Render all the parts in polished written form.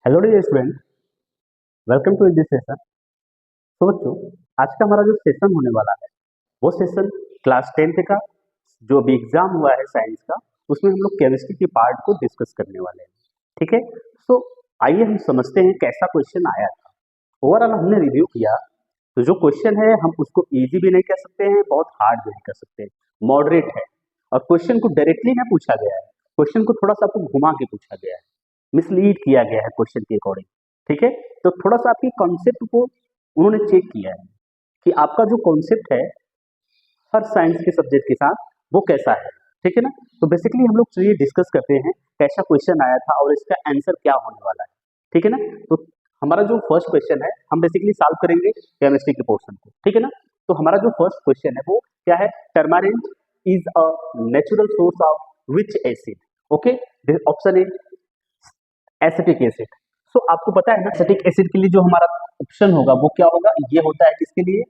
Hello dear student, welcome to this session. तो बच्चों, आज का हमारा जो सेशन होने वाला है वो सेशन क्लास 10th का जो अभी एग्जाम हुआ है साइंस का, उसमें हम लोग केमिस्ट्री के पार्ट को डिस्कस करने वाले हैं। ठीक है, तो आइए हम समझते हैं कैसा क्वेश्चन आया था। ओवरऑल हमने रिव्यू किया, तो जो क्वेश्चन है हम उसको इजी भी नहीं कह सकते हैं, बहुत हार्ड भी नहीं कर सकते, मॉडरेट है। और क्वेश्चन को डायरेक्टली ना पूछा गया है, क्वेश्चन को थोड़ा सा आपको घुमा के पूछा गया है, मिसलीड किया गया है क्वेश्चन के अकॉर्डिंग। ठीक है, तो थोड़ा सा आपकी कॉन्सेप्ट को उन्होंने चेक किया है कि आपका जो कॉन्सेप्ट है हर साइंस के सब्जेक्ट के साथ वो कैसा है। ठीक है ना, तो बेसिकली हम लोग चलिए डिस्कस करते हैं कैसा क्वेश्चन आया था और इसका आंसर क्या होने वाला है। ठीक है ना, तो हमारा जो फर्स्ट क्वेश्चन है हम बेसिकली सॉल्व करेंगे केमिस्ट्री के पोर्शन को। ठीक है ना, तो हमारा जो फर्स्ट क्वेश्चन है वो क्या है, tamarind is a natural source of which acid. Okay, option A acetic acid. So आपको पता है ना, एसिटिक एसिड के लिए जो हमारा ऑप्शन होगा वो क्या होगा, ये होता है किसके लिए,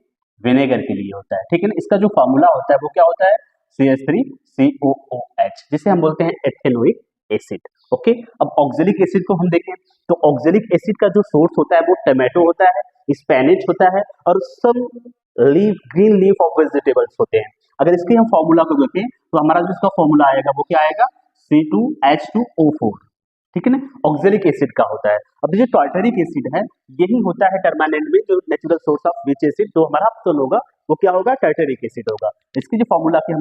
विनेगर के लिए होता है। ठीक है ना, इसका जो फॉर्मूला होता है वो क्या होता है, CH3COOH, जिसे हम बोलते हैं एथेनोइक एसिड। ओके, अब ऑक्जेलिक एसिड को हम देखें तो ऑक्जेलिक एसिड का जो सोर्स होता है वो टोमेटो होता है, स्पेनिश होता है और some leaf, green leaf of vegetables होते हैं। अगर इसके हम फॉर्मूला को देखें तो हमारा जो इसका फॉर्मूला आएगा वो क्या आएगा, C2H2O4। ठीक है ना, ऑक्जेलिक एसिड का होता है। अब जो टार्टरिक एसिड है यही होता है टर्मानेंट में जो natural source of which acid, तो हमारा ऑप्शन होगा वो क्या होगा, टार्टरिक एसिड होगा। इसकी जो फॉर्मूला की हम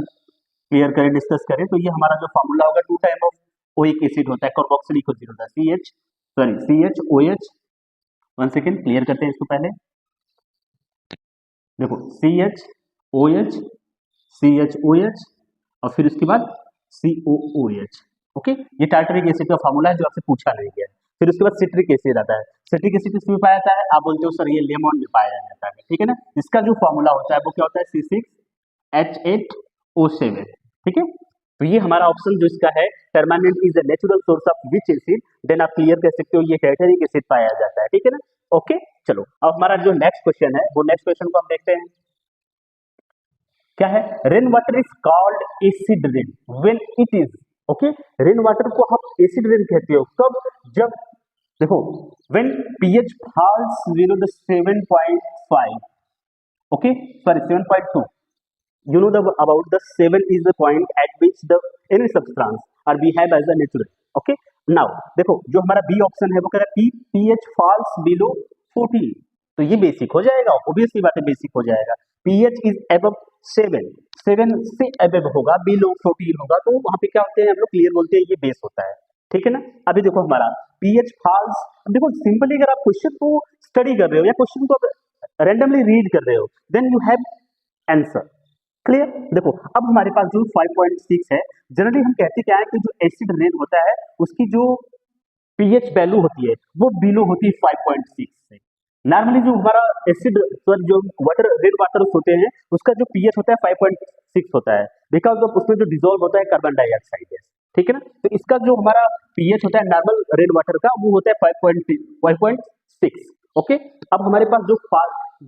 क्लियर करें, डिस्कस करें, तो ये हमारा जो फॉर्मूला होगा, two type of oic acid होता है, कार्बोक्सिलिक एसिड होता है, CHOH। वन सेकेंड क्लियर करते हैं इसको पहले। देखो CHOH, CHOH और फिर उसके बाद COOH। ओके, ये टार्टरिक एसिड का फॉर्मूला है जो आपसे पूछा नहीं गया है। फिर उसके बाद सिट्रिक एसिड आता है। सिट्रिक एसिड किसमें पाया जाता है, आप बोलते हो सर ये लेमन में पाया जाता है। ठीक है ना, इसका जो फॉर्मूला होता है वो क्या होता है, C6H8O7। ठीक है, तो ये हमारा ऑप्शन जो इसका है, tamarind is a natural source of which acid, then आप क्लियर कर सकते हो ये टार्टरिक एसिड पाया जाता है। ठीक है ना, ओके। चलो अब हमारा जो नेक्स्ट क्वेश्चन है वो नेक्स्ट क्वेश्चन को हम देखते हैं क्या है। Rain water is called acid rain when it is, okay, rain water को हम एसिड रेन कहते हो कब, जब देखो when pH falls below the 7.5, okay, sorry 7.2, you know the about the 7 is the point at which the any substance are behave as a natural। okay, now देखो जो हमारा बी ऑप्शन है वो कह रहा है pH falls below 14, तो ये बेसिक हो जाएगा, ऑब्वियसली बात है बेसिक हो जाएगा। pH इज above 7, 7 से above होगा, बिलो 14 होगा, तो वहां पे क्या होते हैं हम लोग क्लियर बोलते हैं ये बेस होता है। ठीक है ना, अभी देखो हमारा pH falls, देखो सिंपली अगर आप क्वेश्चन को स्टडी कर रहे हो या क्वेश्चन को रैंडमली रीड कर रहे हो then you have answer. Clear, देखो अब हमारे पास जो 5.6 है, जनरली हम कहते क्या है कि जो एसिड रेन होता है उसकी जो pH वैल्यू होती है वो बिलो होती है 5.6 से। नॉर्मली जो हमारा एसिड जो वाटर रेड वाटर होते हैं उसका जो pH होता है 5.6 होता है, बिकॉज ऑफ उसमें जो डिजोल्व होता है कार्बन डाइऑक्साइड गैस। ठीक है ना, तो इसका जो हमारा pH होता है नॉर्मल रेड वाटर का वो होता है 5.6। ओके, अब हमारे पास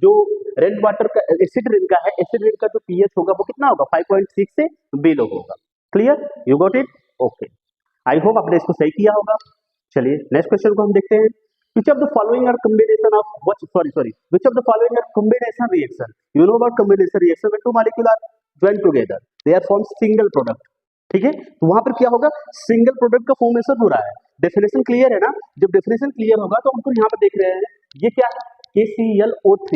जो रेड वाटर का एसिड रेन का है, एसिड रेन का जो pH होगा वो कितना होगा, 5.6 से बिलो होगा। Clear, you got it, okay, I hope आपने इसको सही किया होगा। चलिए नेक्स्ट क्वेश्चन को हम देखते हैं। Which of the following are combination of what? Sorry. Which of the following are combination reaction? You know about combination reaction when two molecules are joined together, they are formed single product। ठीक है, तो वहां पर क्या होगा, single product का formation हो रहा है। डेफिनेशन क्लियर है ना, जब डेफिनेशन क्लियर होगा तो हमको यहाँ पर देख रहे हैं ये क्या है, KClO3।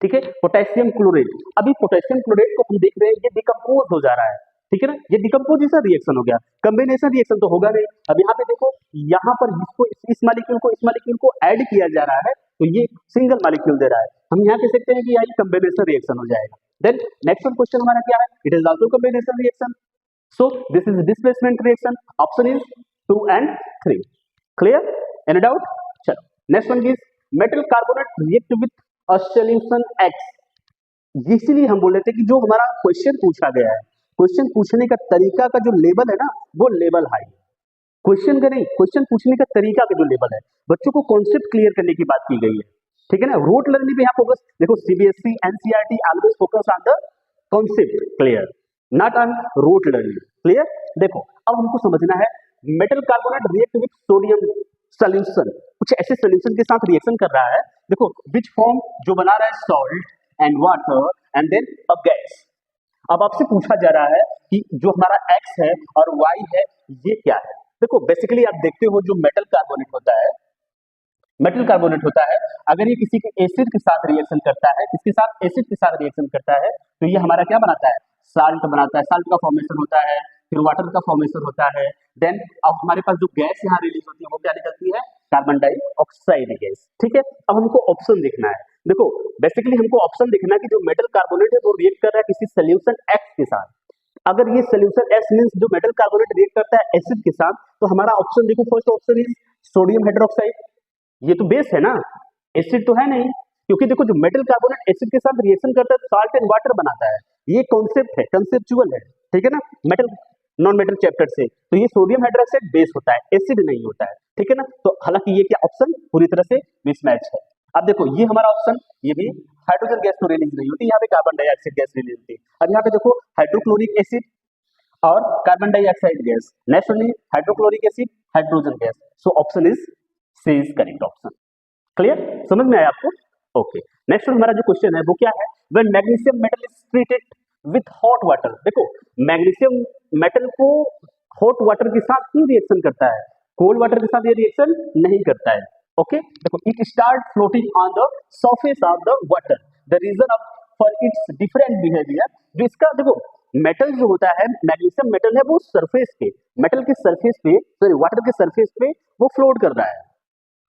ठीक है, पोटेशियम क्लोरेट। अभी पोटेशियम क्लोरेट को हम देख रहे हैं ये डिकम्पोज हो जा रहा है। ठीक है ना, ये डिकम्पोजिशन रिएक्शन हो गया, कॉम्बिनेशन रिएक्शन तो होगा नहीं। अब यहाँ पे देखो, यहाँ पर इसको इस मालिक्यूल को ऐड किया जा रहा है तो ये सिंगल मालिक्यूल दे रहा है, हम यहाँ कह सकते हैं कि यही कॉम्बिनेशन रिएक्शन हो जाएगा। देन नेक्स्ट क्वेश्चन हमारा क्या है, it is also combination reaction, so this is displacement reaction, option is 2 and 3। Clear, any doubt? चलो next one is metal carbonate react with a solution X। इसीलिए हम बोल रहे थे कि जो हमारा क्वेश्चन पूछा गया है, क्वेश्चन पूछने का तरीका का जो लेवल है ना वो लेवल हाई, क्वेश्चन का नहीं, क्वेश्चन पूछने का तरीका का जो लेवल है, बच्चों को कॉन्सेप्ट क्लियर करने की बात की गई है। ठीक है ना, रोट लर्निंग पे यहाँ फोकस, देखो CBSE NCERT always focus on the concept clear, not on rote learning. Clear, देखो अब हमको समझना है metal carbonate react with sodium solution, कुछ कुछ ऐसे सोल्यूशन के साथ रिएक्शन कर रहा है, देखो विच फॉर्म जो बना रहा है salt and water and then a gas. अब आपसे पूछा जा रहा है कि जो हमारा x है और y है ये क्या है। देखो बेसिकली आप देखते हो जो मेटल कार्बोनेट होता है, मेटल कार्बोनेट होता है, अगर ये किसी के एसिड के साथ रिएक्शन करता है, किसके साथ, एसिड के साथ रिएक्शन करता है, तो ये हमारा क्या बनाता है, साल्ट बनाता है, साल्ट का फॉर्मेशन होता है, फिर वाटर का फॉर्मेशन होता है, देन अब हमारे पास जो गैस यहाँ रिलीज होती है वो क्या निकलती है, कार्बन डाइऑक्साइड गैस। ठीक है, अब हमको ऑप्शन देखना है। देखो बेसिकली हमको ऑप्शन देखना है कि जो मेटल कार्बोनेट है वो रिएक्ट कर रहा है किसी सोल्यूशन एक्स के साथ। अगर ये सोल्यूशन एस मींस जो मेटल कार्बोनेट रिएक्ट करता है एसिड के साथ, तो हमारा ऑप्शन देखो first option is sodium hydroxide. ये तो बेस है ना, एसिड तो है नहीं, क्योंकि देखो जो मेटल कार्बोनेट एसिड के साथ रिएक्शन करता है साल्ट एंड वाटर बनाता है, ये कॉन्सेप्ट है, कंसेप्चुअल है, ठीक है ना, मेटल नॉन मेटल चैप्टर से। तो ये सोडियम हाइड्रोक्साइड बेस होता है, एसिड नहीं होता है, ठीक है ना। तो हालांकि ये क्या ऑप्शन पूरी तरह से मिसमैच है। अब देखो ये हमारा ऑप्शन, ये भी हाइड्रोजन गैस तो रिलीज नहीं होती, यहाँ पे कार्बन डाइऑक्साइड गैस रिलीज होती है। अब यहाँ पे देखो हाइड्रोक्लोरिक एसिड और carbon dioxide gas, next only hydrochloric acid, hydrogen gas. So option is C is correct option. Clear, समझ में आया आपको? ओके, नेक्स्ट हमारा जो क्वेश्चन है वो क्या है, when magnesium metal is treated with hot water. देखो मैग्नीशियम मेटल को हॉट वाटर के साथ क्यों रिएक्शन करता है, कोल्ड वाटर के साथ ये रिएक्शन नहीं करता है। ओके देखो, it start floating on the surface of the water, the reason of for its different behaviour. जो इसका देखो मेटल जो होता है, मैग्नीशियम मेटल है, वो सरफेस पे, मेटल के सरफेस पे, सॉरी वाटर के सरफेस पे वो फ्लोट कर रहा है,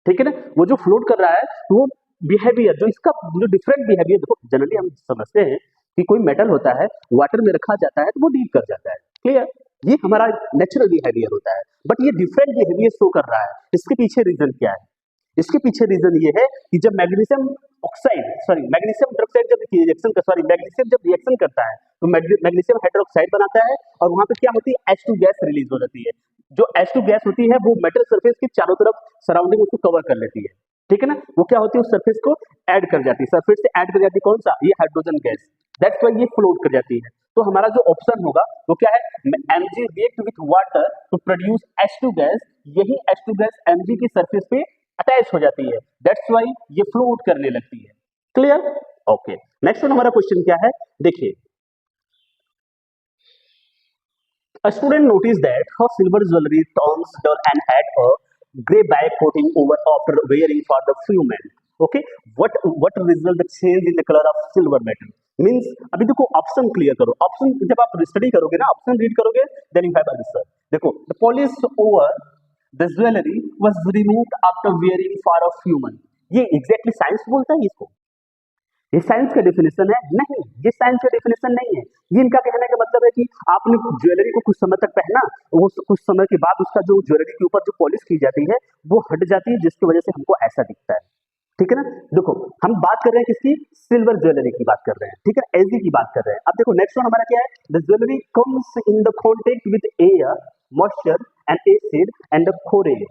ठीक है ना। वो जो फ्लोट कर रहा है तो वो बिहेवियर जो इसका जो डिफरेंट बिहेवियर, देखो जनरली हम समझते हैं कि कोई मेटल होता है वाटर में रखा जाता है तो वो डीप कर जाता है, क्लियर, ये हमारा नेचुरल बिहेवियर होता है, बट ये डिफरेंट बिहेवियर शो कर रहा है। इसके पीछे रीजन क्या है, इसके पीछे रीजन ये है कि जब magnesium oxide, sorry magnesium hydroxide जब रिएक्शन कर, सॉरी मैग्नीशियम जब रिएक्शन करता है तो मैग्नीशियम हाइड्रोक्साइड बनाता है और वहां पे क्या होती है, H2 गैस रिलीज हो जाती है। जो H2 गैस होती है वो मेटल सरफेस के चारों तरफ सराउंडिंग उसको कवर कर लेती है, ठीक है ना। वो क्या होती है, उस सरफेस को ऐड कर जाती है, सरफेस से ऐड कर जाती है, कौन सा, ये हाइड्रोजन गैस, दैट्स व्हाई ये फ्लोट कर जाती है। तो हमारा जो ऑप्शन होगा वो क्या है, Mg react with water to produce H2 gas, यही H2 गैस Mg की सरफेस पे अटैच हो जाती है, दैट्स व्हाई ये फ्लोट करने लगती है। Clear, okay. नेक्स्ट हमारा क्वेश्चन क्या है, देखिए, a student noticed that her silver jewelry turns dull and had a gray back coating over after wearing for the few minutes. Okay, what result the change in the color of silver metal means? अभी देखो option clear करो, option जब आप study करोगे ना, option read करोगे, then you have answer. देखो, the polish over the jewelry was removed after wearing for a few months. ये एग्जैक्टली साइंस बोलता है इसको, ये साइंस का डेफिनेशन है नहीं, ये साइंस का डेफिनेशन नहीं है। ये इनका कहने का मतलब है कि आपने ज्वेलरी को कुछ समय तक पहना, वो कुछ समय के बाद उसका जो ज्वेलरी के ऊपर जो पॉलिश की जाती है वो हट जाती है, जिसकी वजह से हमको ऐसा दिखता है, ठीक है ना। देखो हम बात कर रहे हैं किसकी, सिल्वर ज्वेलरी की बात कर रहे हैं, ठीक है, एजी की बात कर रहे हैं। अब देखो नेक्स्ट वन हमारा क्या है, the jewellery comes in the contact with air, moisture and acid and the corrosion,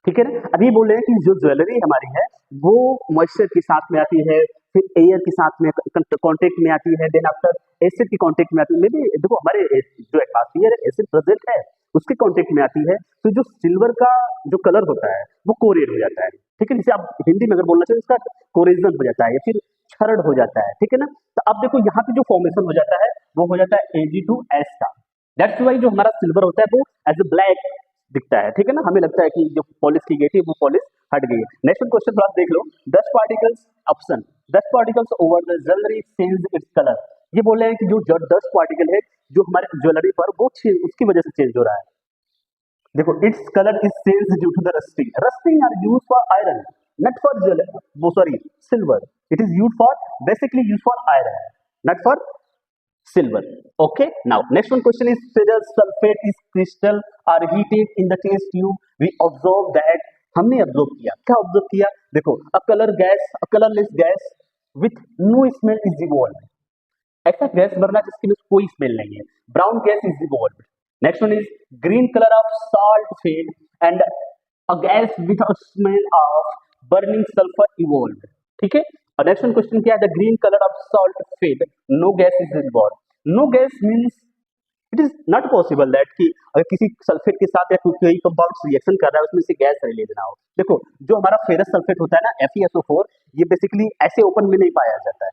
ठीक है ना। अभी बोल रहे हैं कि जो ज्वेलरी हमारी है वो मॉइस्चर के साथ में आती है, फिर एयर के साथ में कांटेक्ट में आती है, देन आफ्टर एसिड की कांटेक्ट में आती है। मे भी देखो हमारे जो एटमॉस्फेयर है एसिड प्रेजेंट है उसके कांटेक्ट में आती है, तो जो सिल्वर का जो कलर होता है वो कोरेड हो जाता है, ठीक है। जिसे आप हिंदी में अगर बोलना चाहिए उसका कोरेजन हो जाता है या फिर छरड़ हो जाता है, ठीक है ना। तो अब देखो यहाँ पे जो फॉर्मेशन हो जाता है वो हो जाता है Ag2S का, दैट्स व्हाई जो हमारा सिल्वर होता है वो एज ए ब्लैक दिखता है, ठीक है ना। हमें लगता है कि जो पॉलिश की गई थी वो पॉलिश हट गई है। नेक्स्ट क्वेश्चन थोड़ा देख लो, 10 particles, option 10 particles over the jewellery change its colour. ये बोल रहे हैं कि जो 10 पार्टिकल है जो हमारे ज्वेलरी पर वो उसकी वजह से चेंज हो रहा है। देखो its colour is change due to the rusting, rusting are used for iron not for jewellery, वो sorry silver, it is used for basically used for iron not for silver. Okay, now next one question is whether sulfate is crystal are heated in the test tube. We observe that, हमने observe किया, क्या observe किया, देखो a color gas, a colorless gas with no smell is evolved, ऐसा gas बनना जिसके में कोई स्मेल नहीं है, brown gas is evolved. Next one is green colour of salt fade and a gas with a smell of burning sulphur evolved, ठीक है। और नेक्स्ट वन क्वेश्चन क्या है, the green colour of salt fade, no gas is involved. No gas means it is not possible that कि अगर किसी sulphate के साथ या कोई कंपाउंड रिएक्शन कर रहा है उसमें से गैस रिलीज ना हो। देखो जो हमारा फेरस सल्फेट होता है ना FeSO4, ये बेसिकली ऐसे ओपन में नहीं पाया जाता है,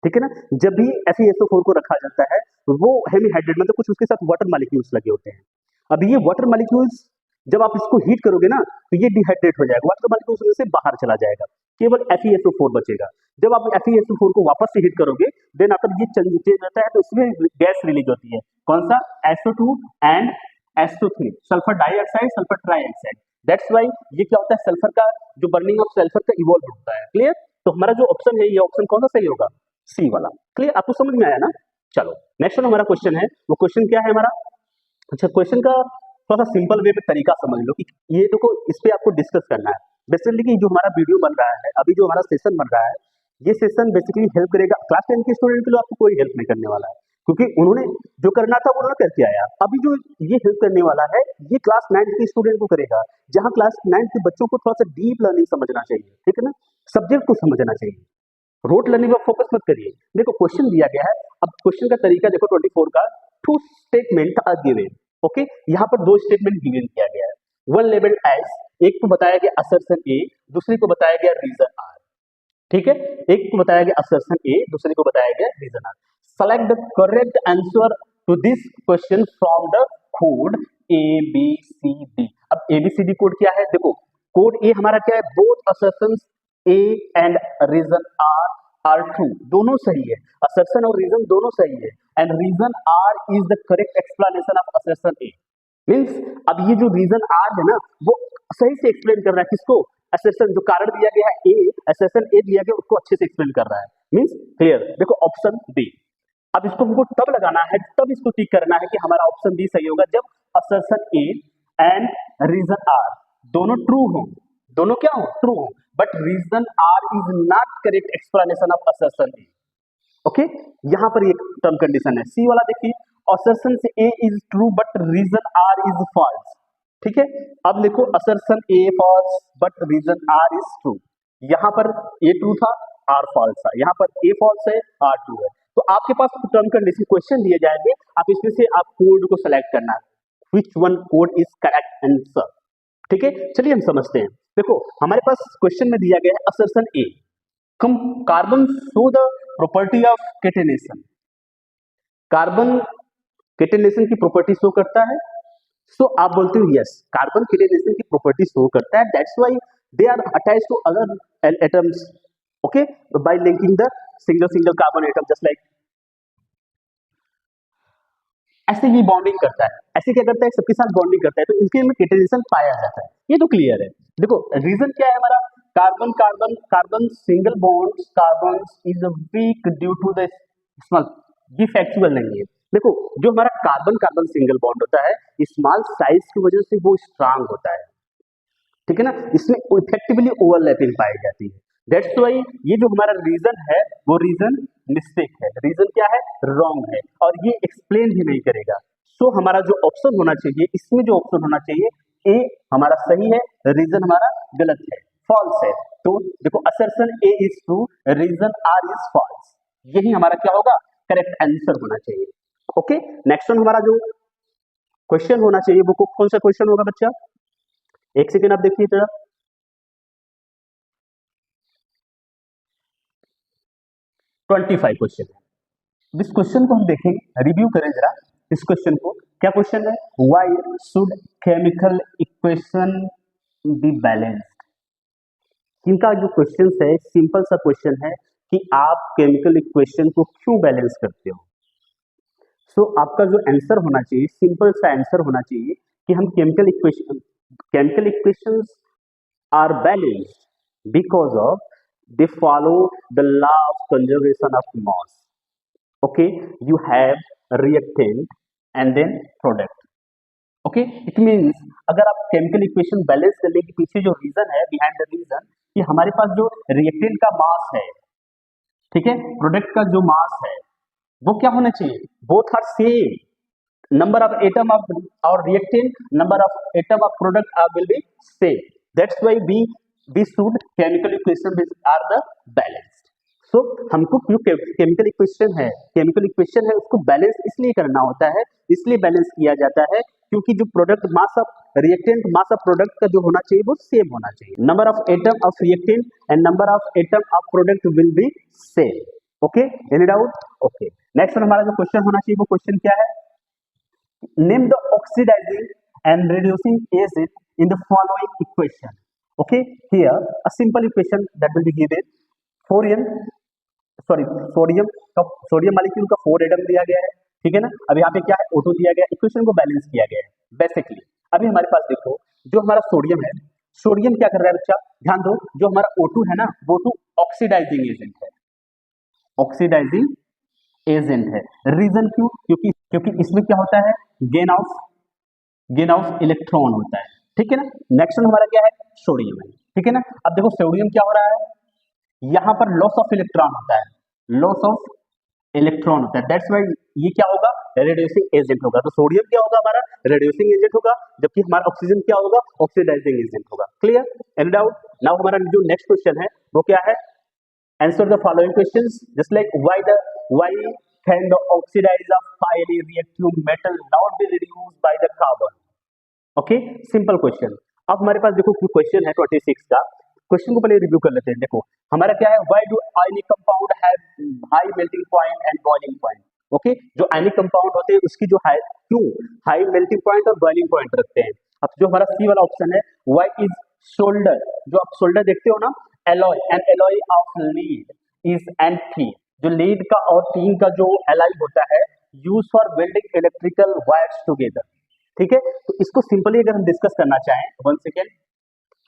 ठीक है ना। जब भी FeSO4 को रखा जाता है वो हेमीहाइड्रेट मतलब कुछ उसके साथ वाटर मॉलिक्यूल्स लगे होते हैं। अब ये वाटर मॉलिक्यूल्स जब आप इसको हीट करोगे ना तो ये डिहाइड्रेट हो जाएगा, वाटर मॉलिक्यूल्स उसमें से बाहर चला जाएगा, केवल FeSO4 बचेगा। जब आप FeSO4 को वापस से हीट करोगे देन आफ्टर ये चेंज होता है तो इसमें गैस रिलीज होती है, कौन सा SO2 and SO3, sulphur dioxide, sulphur trioxide. That's why ये क्या होता है, सल्फर का जो बर्निंग ऑफ सल्फर का इवॉल्व होता है। क्लियर? तो हमारा जो ऑप्शन है ये ऑप्शन कौन सा सही होगा, सी वाला। क्लियर? आपको समझ में आया ना? चलो नेक्स्ट वन हमारा क्वेश्चन है, वो क्वेश्चन क्या है हमारा, अच्छा क्वेश्चन का थोड़ा सा सिंपल वे पे तरीका समझ लो कि ये देखो इस पे आपको डिस्कस करना है। बेसिकली कि जो हमारा वीडियो बन रहा है अभी, जो हमारा सेशन बन रहा है, ये सेशन बेसिकली हेल्प करेगा क्लास 10 के स्टूडेंट के लिए, आपको कोई हेल्प नहीं करने वाला है क्योंकि उन्होंने जो करना था वो उन्होंने करके आया। अभी जो ये हेल्प करने वाला है ये क्लास 9 के स्टूडेंट को करेगा, जहां क्लास 9 के बच्चों को थोड़ा सा डीप लर्निंग समझना चाहिए, ठीक है ना, सब्जेक्ट को समझना चाहिए, रोट लर्निंग पर फोकस मत करिए। देखो क्वेश्चन दिया गया है, अब क्वेश्चन का तरीका देखो 24 का, two statement are given, okay, यहाँ पर दो स्टेटमेंट गिवन किया गया है, वन लेबल्ड एज, एक को बताया गया असर्शन ए, दूसरे को बताया गया रीजन आर, ठीक है, एक को बताया गया असर्शन ए, दूसरे को बताया गया reason R. Select the correct answer to this question from the code ABCD। अब ABCD कोड क्या है, देखो कोड ए हमारा क्या है, both assertions A and reason R are, true सही है, असर्शन और रीजन दोनों सही है, and reason R is the correct explanation of assertion A. Means अब ये जो रीजन आर है ना वो सही से एक्सप्लेन कर रहा है किसको, असर्शन, जो कारण दिया गया है ए, असर्शन ए दिया गया उसको अच्छे से एक्सप्लेन कर रहा है। Means clear? देखो ऑप्शन बी, अब इसको हमको तब लगाना है, तब इसको टिक करना है कि हमारा ऑप्शन बी सही होगा जब assertion A and reason R दोनों ट्रू हो, दोनों क्या हो, ट्रू हो, but reason R is not correct explanation of assertion A. Okay, यहां पर एक टर्म कंडीशन है, सी वाला देखिए, असर्शन से A is true but reason R is false, ठीक है। अब देखो assertion A false but reason R is true, यहां पर ए ट्रू था आर फॉल्स था, यहां पर ए फॉल्स है आर ट्रू है। तो आपके पास टर्म कंडीशन क्वेश्चन दिए जाएंगे, आप इसमें से आप कोड को सेलेक्ट करना है, which one code is correct answer, ठीक है। चलिए हम समझते हैं, देखो हमारे पास क्वेश्चन में दिया गया है assertion A, come carbon show the property of catenation, carbon catenation की प्रॉपर्टी शो करता है, सो आप बोलते हो यस कार्बन केटेनेशन की प्रॉपर्टी शो करता है, that's why they are attached to other atoms, okay, by linking the single carbon atom, just like ऐसे ये बॉन्डिंग करता है, ऐसे क्या करता है सबके साथ बॉन्डिंग करता है, तो इनके में केटेनेशन पाया जाता है, ये तो क्लियर है। देखो रीजन क्या है हमारा, carbon carbon carbon single bonds, carbon is weak due to the small, ये फैक्चुअल नहीं है। देखो जो हमारा कार्बन कार्बन सिंगल बॉन्ड होता है स्मॉल साइज की वजह से वो स्ट्रांग होता है, ठीक है ना, इसमें इफेक्टिवली ओवरलैपिंग पाई जाती है, दैट्स व्हाई ये जो हमारा रीजन है वो रीजन मिस्टेक है, रीजन क्या है, रॉन्ग है, और ये एक्सप्लेन भी नहीं करेगा। सो हमारा जो ऑप्शन होना चाहिए, इसमें जो ऑप्शन होना चाहिए ए हमारा सही है, रीजन हमारा गलत है, फॉल्स है। तो देखो assertion A is true, reason R is false, यही हमारा क्या होगा, करेक्ट आंसर होना चाहिए। ओके, नेक्स्ट वन हमारा जो क्वेश्चन होना चाहिए वो कौन सा क्वेश्चन होगा बच्चा, एक सेकेंड आप देखिए जरा, 25 क्वेश्चन है। इस क्वेश्चन को हम देखेंगे, रिव्यू करें जरा इस क्वेश्चन को, क्या क्वेश्चन है, why should chemical equation be balanced. इनका जो क्वेश्चन है सिंपल सा क्वेश्चन है कि आप केमिकल इक्वेशन को क्यों बैलेंस करते हो। सो आपका जो आंसर होना चाहिए, सिंपल सा आंसर होना चाहिए कि हम chemical equations are balanced because of they follow the law of conservation of mass, okay, you have reactant and then product, okay, it means अगर आप केमिकल इक्वेशन बैलेंस करने के पीछे जो रीजन है, बिहाइंड द रीजन, कि हमारे पास जो रिएक्टेंट का मास है, ठीक है, प्रोडक्ट का जो मास है वो क्या होना चाहिए, both are same, number of atom of और reactant, number of atom of product will be same, that's why we should chemical equation are the balanced। so हमको जो केमिकल इक्वेशन है उसको बैलेंस इसलिए करना होता है, इसलिए बैलेंस किया जाता है क्योंकि जो product mass of reactant mass of product का जो होना चाहिए वो सेम होना चाहिए। Number of atom of reactant and number of atom of product will be same. Okay, any doubt? Okay, next हमारा जो क्वेश्चन होना चाहिए वो क्वेश्चन क्या है? Name the oxidising and reducing acid in the following equation. Okay, here a simple equation that will be given. Sodium का sodium molecule का 4 atom दिया गया है, ठीक है ना। अब यहाँ पे क्या है, O2 दिया गया है, इक्वेशन को बैलेंस किया गया है बेसिकली। अभी हमारे पास देखो जो हमारा सोडियम है, सोडियम क्या कर रहा है बच्चा, ध्यान दो, जो हमारा O2 है ना वो तो ऑक्सीडाइजिंग एजेंट है, ऑक्सीडाइजिंग एजेंट है। रीजन क्यों? क्योंकि इसमें क्या होता है, गेन ऑफ इलेक्ट्रॉन होता है, ठीक है ना। नेक्स्ट हमारा क्या है, सोडियम है, ठीक है ना। अब देखो सोडियम क्या हो रहा है, यहां पर लॉस ऑफ इलेक्ट्रॉन होता है, लॉस ऑफ इलेक्ट्रॉन होता है, दैट्स व्हाई ये क्या होगा, रिड्यूसिंग एजेंट होगा। तो सोडियम क्या होगा हमारा, रिड्यूसिंग एजेंट होगा, जबकि हमारा ऑक्सीजन क्या होगा, ऑक्सीडाइजिंग एजेंट होगा। क्लियर? Any doubt? नाउ हमारा जो नेक्स्ट क्वेश्चन है वो क्या है, answer the following questions just like why can the oxidize of highly reactive metal not be reduced by the carbon? Okay, simple question. अब हमारे पास देखो क्वेश्चन है 26 का, क्वेश्चन को पहले रिव्यू कर लेते हैं। देखो हमारा क्या है, why do ionic compound have high melting point and boiling point? Okay, जो आयनिक कंपाउंड होते हैं उसकी जो हाई, क्यों हाई मेल्टिंग पॉइंट और बॉइलिंग पॉइंट रखते हैं। अब जो हमारा सी वाला ऑप्शन है, व्हाई इज शोल्डर, जो आप शोल्डर देखते हो ना, alloy and alloy of lead is and थी, जो लीड का और टीन का जो एलॉय होता है use for welding electrical wires together, ठीक है। तो इसको सिंपली अगर हम डिस्कस करना चाहें, 1 सेकेंड,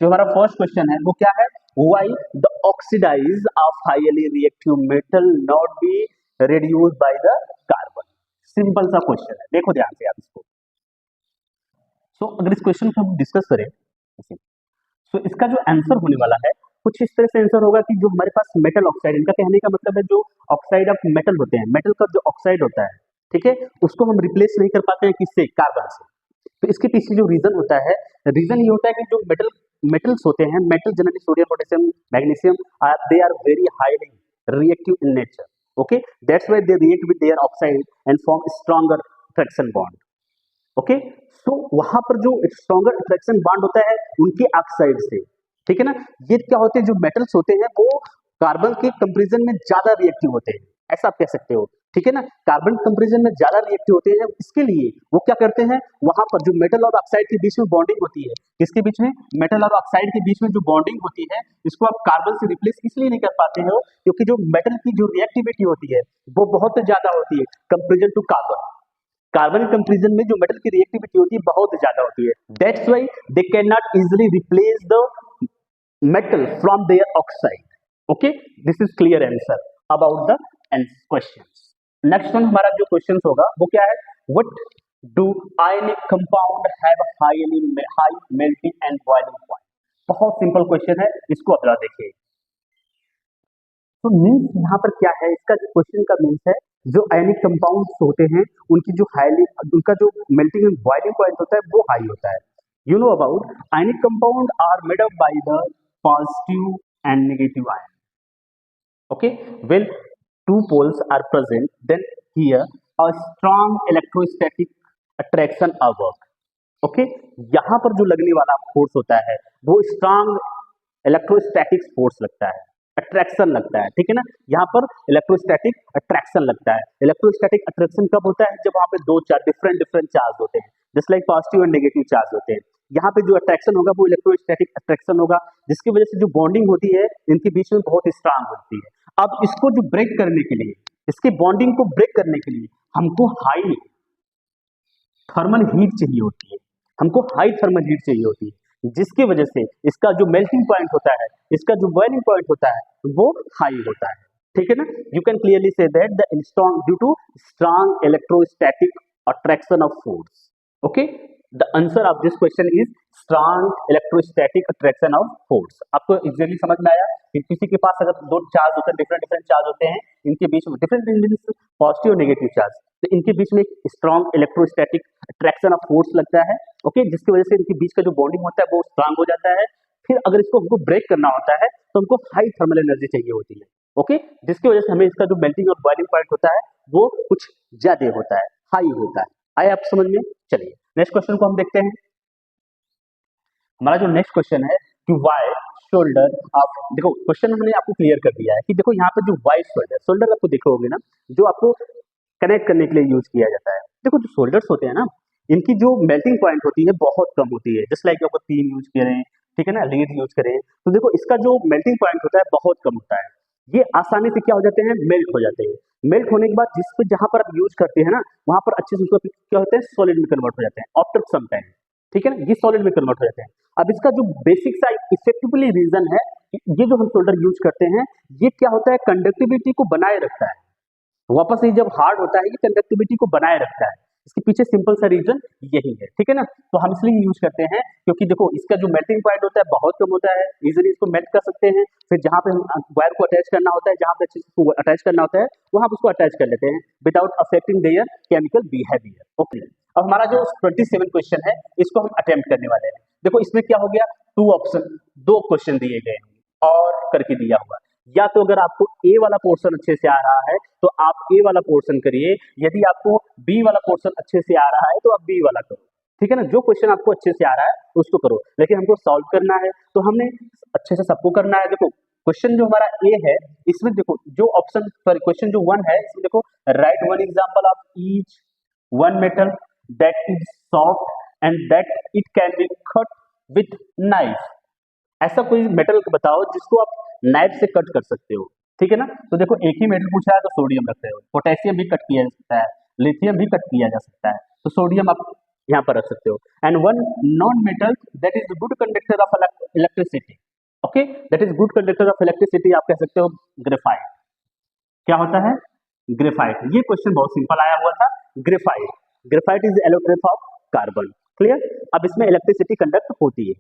जो हमारा फर्स्ट क्वेश्चन है वो क्या है, why the oxidise of highly reactive metal not be reduced by the carbon. Simple सा क्वेश्चन है, देखो ध्यान से आप इसको। सो अगर इस क्वेश्चन को हम डिस्कस करें, सो इसका जो आंसर होने वाला है कुछ इस तरह से आंसर होगा कि जो हमारे पास मेटल ऑक्साइड, इनका कहने का मतलब है जो ऑक्साइड ऑफ मेटल होते हैं, मेटल का जो ऑक्साइड होता है, ठीक है, उसको हम रिप्लेस नहीं कर पाते हैं किससे, कार्बन से। तो इसके पीछे जो रीजन होता है, रीजन ये होता है कि जो मेटल्स होते हैं, metal generally sodium, potassium, magnesium, they are very highly reactive in nature. Okay, that's why they react with their oxide and form stronger attraction bond. Okay, so वहां पर जो स्ट्रॉन्गर अट्रैक्शन बॉन्ड होता है उनके oxide से, ठीक है ना। ये क्या होते हैं, जो मेटल्स होते हैं वो कार्बन के कंपैरिजन में ज्यादा रिएक्टिव होते हैं, ऐसा आप कह सकते हो, ठीक है ना। कार्बन कंपैरिजन में ज्यादा रिएक्टिव होते हैं, इसके लिए वो क्या करते हैं, वहां पर जो मेटल और ऑक्साइड के बीच में बॉन्डिंग होती है, किसके बीच में, मेटल और ऑक्साइड के बीच में जो बॉन्डिंग होती है, इसको आप कार्बन से रिप्लेस इसलिए नहीं कर पाते हो क्योंकि जो मेटल की जो रिएक्टिविटी होती है वो बहुत ज्यादा होती है comparison to carbon. Carbon comparison में जो मेटल की रिएक्टिविटी होती है बहुत ज्यादा होती है, that's why they can not easily replace the metal from their oxide. Okay, this is clear answer about the questions. Next one हमारा जो questions होगा वो क्या है, what do ionic compound have high melting and boiling point? बहुत simple question है, इसको अब जरा देखिए। तो मीन्स यहाँ पर क्या है, इसका जो क्वेश्चन का मीन्स है, जो आयनिक कंपाउंड्स होते हैं उनकी जो उनका जो मेल्टिंग एंड बॉइलिंग पॉइंट होता है वो हाई होता है। You know about ionic compound are made up by the positive and negative ion. Okay, when two poles are present, then here a strong electrostatic attraction are work. Okay, यहाँ पर जो लगने वाला फोर्स होता है वो स्ट्रांग इलेक्ट्रोस्टैटिक फोर्स लगता है, अट्रैक्शन लगता है, ठीक है ना। यहाँ पर इलेक्ट्रोस्टैटिक अट्रैक्शन लगता है। इलेक्ट्रोस्टैटिक अट्रैक्शन कब होता है, जब वहाँ पे दो डिफरेंट चार्ज होते हैं, just like positive and negative charge होते हैं। यहाँ पे जो अट्रैक्शन होगा वो इलेक्ट्रोस्टैटिक अट्रैक्शन होगा, जिसकी वजह से जो बॉन्डिंग होती है इनके बीच में बहुत स्ट्रांग होती है। अब इसको जो ब्रेक करने के लिए, इसकी बॉन्डिंग को ब्रेक करने के लिए हमको हाई थर्मल हीट चाहिए होती है, हमको हाई थर्मल हीट चाहिए होती है, जिसकी वजह से इसका जो मेल्टिंग पॉइंट होता है, इसका जो बॉइलिंग पॉइंट होता है वो हाई होता है, ठीक है ना। You can clearly see that the strong due to strong electrostatic attraction of force. Okay, the answer of this question is strong electrostatic attraction of force. आपको इजीली समझ में आया कि किसी के पास अगर दो चार्ज होते हैं, डिफरेंट चार्ज होते हैं, इनके बीच में डिफरेंट पॉजिटिव और नेगेटिव चार्ज, तो इनके बीच में एक strong electrostatic attraction of force लगता है। ओके, जिसकी वजह से इनके बीच का जो बॉन्डिंग होता है वो स्ट्रांग हो जाता है। फिर अगर इसको हमको ब्रेक करना होता है तो हमको हाई थर्मल एनर्जी चाहिए होती है। ओके, जिसकी वजह से हमें इसका जो मेल्टिंग और बॉइलिंग पॉइंट होता है वो कुछ ज्यादा होता है, हाई होता है। आए आप समझ में? चलिए नेक्स्ट क्वेश्चन को हम देखते हैं। हमारा जो नेक्स्ट क्वेश्चन है कि वाई शोल्डर ऑफ, देखो क्वेश्चन हमने आपको क्लियर कर दिया है कि देखो यहाँ पे जो वाई शोल्डर, शोल्डर आपको देखोगे ना, जो आपको कनेक्ट करने के लिए यूज किया जाता है। देखो जो शोल्डर्स होते हैं ना, इनकी जो मेल्टिंग पॉइंट होती है बहुत कम होती है, जस्ट लाइक आपको तीन यूज करें, ठीक है ना, लीड यूज करें, तो देखो इसका जो मेल्टिंग पॉइंट होता है बहुत कम होता है। ये आसानी से क्या हो जाते हैं, मेल्ट हो जाते हैं। मेल्ट होने के बाद जिस पे जहां पर आप यूज करते हैं ना, वहां पर अच्छे से उसको क्या होते हैं, सॉलिड में कन्वर्ट हो जाते हैं आफ्टर सम टाइम, ठीक है ना, ये सॉलिड में कन्वर्ट हो जाते हैं। अब इसका जो बेसिक सा इफेक्टिवली रीजन है, ये जो हम शोल्डर यूज करते हैं, ये क्या होता है, कंडक्टिविटी को बनाए रखता है। वापस ये जब हार्ड होता है, ये कंडक्टिविटी को बनाए रखता है। इसके पीछे सिंपल सा रीजन यही है, ठीक है ना। तो हम इसलिए यूज करते हैं क्योंकि देखो इसका जो मेल्टिंग पॉइंट होता है बहुत कम होता है, इजीली इसको मेल्ट कर सकते हैं। फिर जहां पे हम वायर को अटैच करना होता है, जहां पे अच्छे से इसको अटैच करना होता है, वहां पर उसको अटैच कर लेते हैं without affecting there chemical behaviour. Okay, अब हमारा जो 27 क्वेश्चन है, इसको हम अटेम्प्ट करने वाले हैं। देखो इसमें क्या हो गया, टू ऑप्शन, दो क्वेश्चन दिए गए हैं और करके दिया हुआ, या तो अगर आपको ए वाला पोर्शन अच्छे से आ रहा है तो आप ए वाला पोर्शन करिए, यदि आपको बी वाला पोर्शन अच्छे से आ रहा है तो आप बी वाला करो, ठीक है ना। जो क्वेश्चन आपको अच्छे से आ रहा है उसको करो, लेकिन हमको सॉल्व करना है तो हमने अच्छे से सबको करना है। देखो क्वेश्चन जो हमारा ए है, इसमें देखो जो ऑप्शन, सॉरी क्वेश्चन जो 1 है, इसमें देखो right one example of each one metal that is soft and that it can be cut with knife. ऐसा कोई मेटल बताओ जिसको आप नाइफ से कट कर सकते हो, ठीक है ना। तो देखो एक ही मेटल पूछा है तो सोडियम रख रहे हो, पोटेशियम भी कट किया जा सकता है, लिथियम भी कट किया जा सकता है, तो सोडियम आप यहाँ पर रख सकते हो। And one non metal that is good conductor of electricity, okay, that is good conductor of electricity, आप कह सकते हो ग्रेफाइट। क्या होता है, ग्रेफाइट। ये क्वेश्चन बहुत सिंपल आया हुआ था, graphite, graphite is allotrope of carbon, clear. अब इसमें इलेक्ट्रिसिटी कंडक्ट होती है,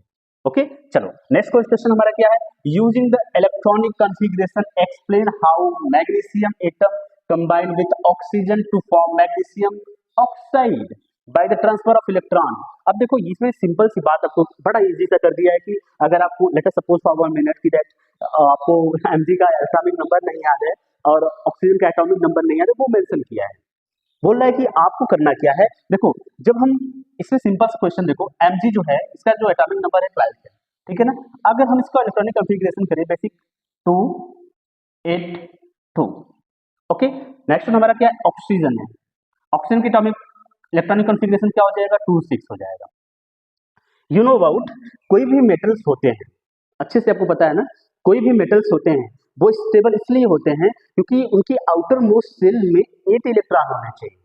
ओके। चलो नेक्स्ट क्वेश्चन हमारा क्या है, using the electronic configuration explain how magnesium atom combine with oxygen to form magnesium oxide by the transfer of electron. अब देखो इसमें सिंपल सी बात आपको बड़ा इजी सा कर दिया है कि अगर आपको let us suppose for 1 minute की दैट आपको Mg का एटॉमिक नंबर नहीं याद है और ऑक्सीजन का एटॉमिक नंबर नहीं याद है, वो मेंशन किया है। बोल रहा है कि आपको करना क्या है, देखो जब हम इसमें सिंपल सा क्वेश्चन, देखो Mg जो है इसका जो एटॉमिक नंबर है 12 है, ठीक है ना। अगर हम इसका इलेक्ट्रॉनिक कॉन्फ़िगरेशन करें बेसिक 2 8 2, ओके। नेक्स्ट हमारा क्या है, ऑक्सीजन है, ऑक्सीजन की एटॉमिक इलेक्ट्रॉनिक कॉन्फ़िगरेशन क्या हो जाएगा, 2 6 हो जाएगा। यू नो अबाउट, कोई भी मेटल्स होते हैं, अच्छे से आपको पता है ना, कोई भी मेटल्स होते हैं वो स्टेबल इसलिए होते हैं क्योंकि उनकी आउटर मोस्ट शेल में 8 इलेक्ट्रॉन होने चाहिए।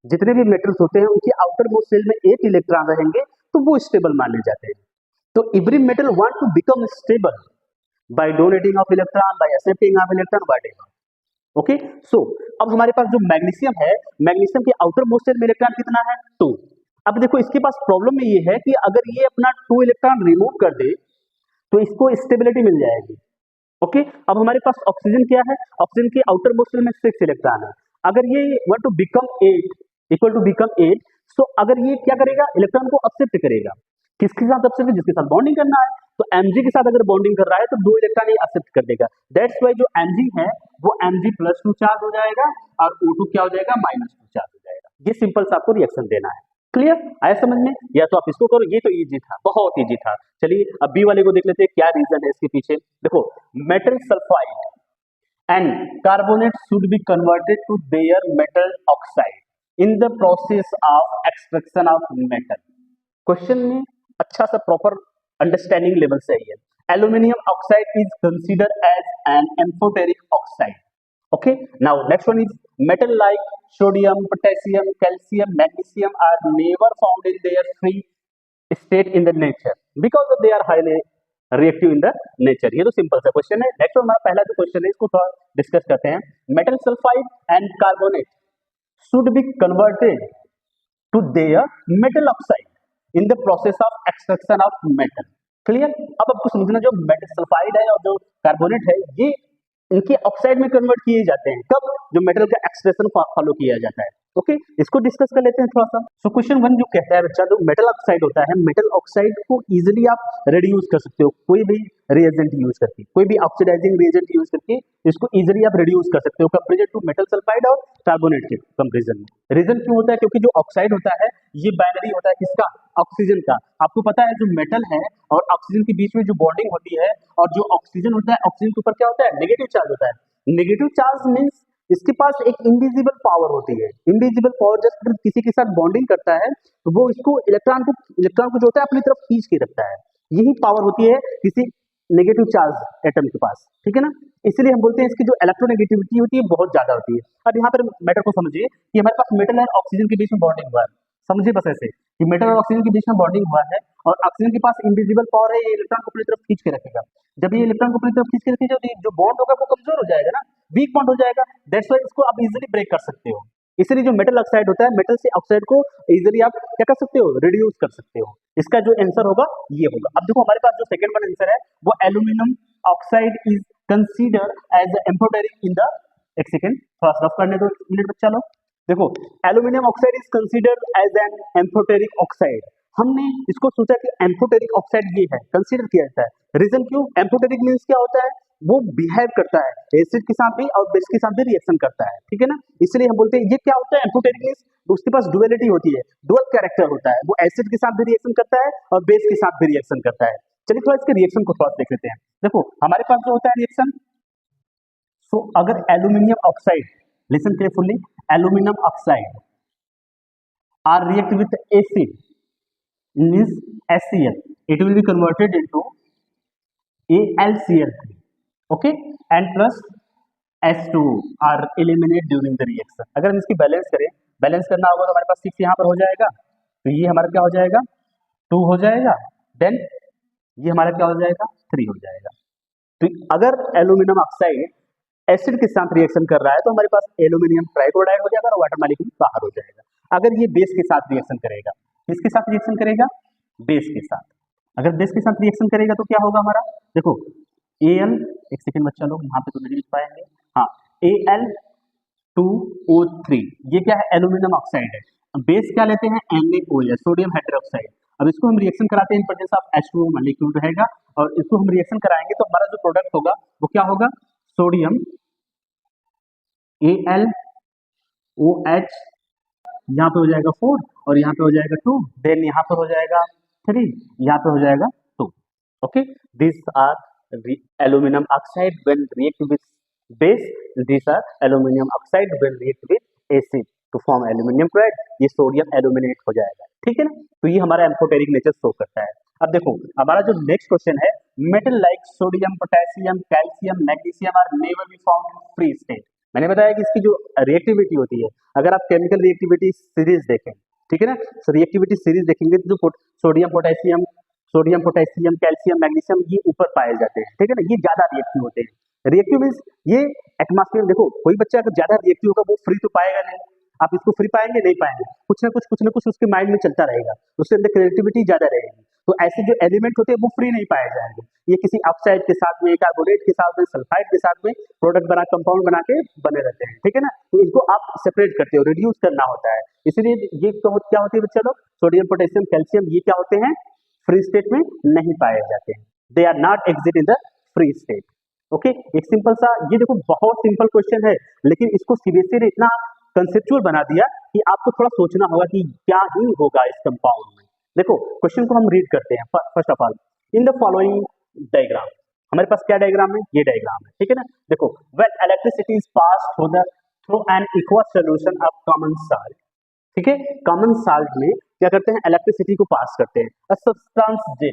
जितने भी मेटल्स होते हैं उनकी आउटर मोस्ट शेल में 8 इलेक्ट्रॉन रहेंगे तो वो स्टेबल माने जाते हैं। तो every metal want to become stable by donating of electron, by accepting of electron, whatever, okay. So अब हमारे पास जो मैग्नीशियम है, मैग्नीशियम के आउटर मोस्ट शेल में इलेक्ट्रॉन कितना है, 2। अब देखो इसके पास प्रॉब्लम में ये है कि अगर ये अपना 2 इलेक्ट्रॉन रिमूव कर दे तो इसको स्टेबिलिटी मिल जाएगी, ओके। अब हमारे पास ऑक्सीजन क्या है, ऑक्सीजन के आउटर मोस्ट शेल में 6 इलेक्ट्रॉन है। अगर ये want to become 8 equal to become 8, so अगर ये क्या करेगा, इलेक्ट्रॉन को एक्सेप्ट करेगा, किसके साथ एक्सेप्ट, जिसके साथ बॉन्डिंग करना है। तो Mg के साथ अगर बॉन्डिंग कर रहा है तो 2 इलेक्ट्रॉन ये एक्सेप्ट कर देगा, दैट्स व्हाई जो Mg है वो Mg+2 चार्ज हो जाएगा और O2 क्या हो जाएगा, -2 चार्ज हो जाएगा। ये सिंपल सा आपको रिएक्शन देना है, क्लियर आया समझ में। या तो आप इसको करो, ये तो इजी था, बहुत इजी था। चलिए अब बी वाले को देख लेते हैं क्या रीजन है इसके पीछे। देखो metal sulphide and carbonate should be converted to their metal oxide in the process of extraction of metal। Question में अच्छा सा प्रॉपर अंडरस्टैंडिंग लेवल से है। Aluminium oxide is considered as an amphoteric oxide, okay। Now next one is metal like sodium, potassium, calcium, magnesium are never found in their free state in the nature because they are highly reactive in the nature. ये तो simple सा question है। Next हमारा पहला जो question है इसको थोड़ा डिस्कस करते हैं। Metal sulphide and carbonate should be converted to their metal oxide in the process of extraction of metal, clear. अब आपको समझना जो मेटल सल्फाइड है और जो कार्बोनेट है ये इनके ऑक्साइड में कन्वर्ट किए जाते हैं। कब? जो मेटल का एक्सट्रैक्शन फॉलो किया जाता है। ओके, इसको डिस्कस कर लेते हैं थोड़ा सा। सो क्वेश्चन 1 जो कहता है बच्चा, जो मेटल ऑक्साइड होता है, मेटल ऑक्साइड को इजीली आप रिड्यूस कर सकते हो कोई भी रिएजेंट यूज करके, कोई भी ऑक्सीडाइजिंग रिएजेंट यूज करके इसको इजीली आप रिड्यूस कर सकते हो कंपेरिजन टू मेटल सल्फाइड और कार्बोनेट के कंपेरिजन में। रीजन क्यों होता है? क्योंकि जो ऑक्साइड होता है ये बाइनरी होता है, किसका? ऑक्सीजन का। आपको पता है जो मेटल है और ऑक्सीजन के बीच में जो बॉन्डिंग होती है, और जो ऑक्सीजन होता है, ऑक्सीजन के ऊपर क्या होता है? नेगेटिव चार्ज होता है। नेगेटिव चार्ज मीन्स इसके पास एक इनविजिबल पावर होती है। इनविजिबल पावर जस्ट किसी के साथ बॉन्डिंग करता है तो वो इसको इलेक्ट्रॉन को जो होता है अपनी तरफ खींच के रखता है। यही पावर होती है किसी नेगेटिव चार्ज एटम के पास, ठीक है ना। इसलिए हम बोलते हैं इसकी जो इलेक्ट्रोनेगेटिविटी होती है बहुत ज्यादा होती है। अब यहाँ पर मैटर को समझिए कि हमारे पास मेटल और ऑक्सीजन के बीच में बॉन्डिंग हुआ है। समझिए बस ऐसे कि मेटल और ऑक्सीजन के बीच में बॉन्डिंग हुआ है और ऑक्सीजन के पास इनविजिबल पावर है, ये इलेक्ट्रॉन को अपनी तरफ खींच के रखेगा। जब ये इलेक्ट्रॉन को अपनी तरफ खींच के रखेगा तो जो बॉन्ड होगा वो कमजोर हो जाएगा ना, वीक बॉन्ड हो जाएगा। दैट्स व्हाई इसको आप इजीली ब्रेक कर सकते हो। इसलिए जो मेटल ऑक्साइड होता है, मेटल से ऑक्साइड को इजीली आप क्या कर सकते हो? रिड्यूस कर सकते हो। इसका जो आंसर होगा ये होगा। अब देखो हमारे पास जो सेकंड वन आंसर है वो aluminium oxide is consider as amphoteric in the, एक सेकंड थोड़ा सा रफ करने दो, एक मिनट बच्चा लोग। देखो aluminium oxide is considered as an amphoteric oxide. हमने इसको सोचा कि एम्फोटेरिक ऑक्साइड ये है, कंसीडर किया जाता है। रीजन क्यों? एम्फोटेरिक मींस क्या होता है? वो बिहेव करता है एसिड के साथ भी और बेस के साथ भी रिएक्शन करता है, ठीक है ना। इसलिए हम बोलते हैं ये क्या होता है? एम्फोटेरिक मींस उसके पास डुअलिटी होती है, डुअल कैरेक्टर होता है। वो एसिड के साथ भी रिएक्शन करता है और बेस के साथ भी रिएक्शन करता है। चलिए थोड़ा इसके रिएक्शन को थोड़ा देख लेते हैं। देखो हमारे पास जो होता है रिएक्शन, सो अगर aluminium oxide, listen carefully, aluminium oxide are react with acid means HCl, it will be converted into AlCl3, okay, and plus H2 are eliminated during the reaction। अगर हम इसकी बैलेंस करें, बैलेंस करना होगा तो हमारे पास 6 यहाँ पर हो जाएगा, तो ये हमारा क्या हो जाएगा? 2 हो जाएगा, देन ये हमारा क्या हो जाएगा? 3 हो जाएगा। तो अगर एल्यूमिनियम ऑक्साइड एसिड के साथ रिएक्शन कर रहा है तो हमारे पास एल्यूमिनियम ट्राइक्लोराइड हो जाएगा और वाटर मॉलिक्यूल बाहर हो जाएगा। अगर ये बेस के साथ रिएक्शन करेगा, किसके साथ रिएक्शन करेगा? बेस के साथ। अगर बेस के साथ रिएक्शन करेगा तो क्या होगा हमारा? देखो Al, एक सेकंड बच्चा लोग, यहाँ पे तो नहीं लिख पाएंगे, हाँ, Al2O3, ये क्या है? एल्यूमिनियम ऑक्साइड है। बेस क्या लेते हैं? NaOH, sodium hydroxide. अब इसको हम रिएक्शन कराते हैं in presence of H2O molecule रहेगा और इसको हम रिएक्शन कराएंगे तो हमारा जो प्रोडक्ट होगा वो क्या होगा? सोडियम AlOH, यहाँ पे हो जाएगा 4 और यहाँ पे हो जाएगा 2, देन यहाँ पर हो जाएगा 3, यहाँ पे हो जाएगा 2। Okay, this are aluminium oxide when react with base, this are aluminium oxide when react with acid to form aluminium chloride. ये सोडियम एल्यूमिनेट हो जाएगा, ठीक है ना। तो ये हमारा एम्फोटेरिक नेचर शो करता है। अब देखो हमारा जो नेक्स्ट क्वेश्चन है, metal like sodium, potassium, calcium, magnesium are never be found in free state. मैंने बताया कि इसकी जो रिएक्टिविटी होती है, अगर आप केमिकल रिएक्टिविटी सीरीज देखें, ठीक है ना, रिएक्टिविटी सीरीज देखेंगे तो जो सोडियम पोटेशियम, कैल्शियम, मैग्नीशियम ये ऊपर पाए जाते हैं, ठीक है ना, ये ज्यादा रिएक्टिव होते हैं। रिएक्टिव मींस ये एटमॉस्फेयर, देखो कोई बच्चा अगर ज्यादा रिएक्टिव होगा वो फ्री तो पाएगा नहीं, आप इसको फ्री पाएंगे नहीं पाएंगे, कुछ ना कुछ उसके माइंड में चलता रहेगा, उसके अंदर क्रिएटिविटी ज्यादा रहेगी। तो ऐसे जो एलिमेंट होते हैं वो फ्री नहीं पाए जाएंगे, ये किसी ऑक्साइड के साथ में, कार्बोनेट के साथ में, सल्फाइड के साथ में प्रोडक्ट बना, कंपाउंड बना के बने रहते हैं, ठीक है ना। तो इनको आप सेपरेट करते हो, रिड्यूस करना होता है। इसलिए ये तो क्या होती है बच्चा लोग? सोडियम, पोटेशियम, कैल्शियम, ये क्या होते हैं? फ्री स्टेट में नहीं पाए जाते हैं, they are not exist in the free state. Okay, एक सिंपल सा, ये देखो बहुत सिंपल क्वेश्चन है, लेकिन इसको सीबीएसई ने इतना कंसेप्चुअल बना दिया कि आपको थोड़ा सोचना होगा कि क्या ही होगा इस कंपाउंड में। देखो क्वेश्चन को हम रीड करते हैं। First of all, in the following diagram, हमारे पास क्या डायग्राम है? ये डायग्राम है, ठीक है ना। देखो, when electricity is passed through an aqua solution of common salt, ठीक है, कॉमन साल्ट में क्या करते हैं? इलेक्ट्रिसिटी को पास करते हैं। A substance Z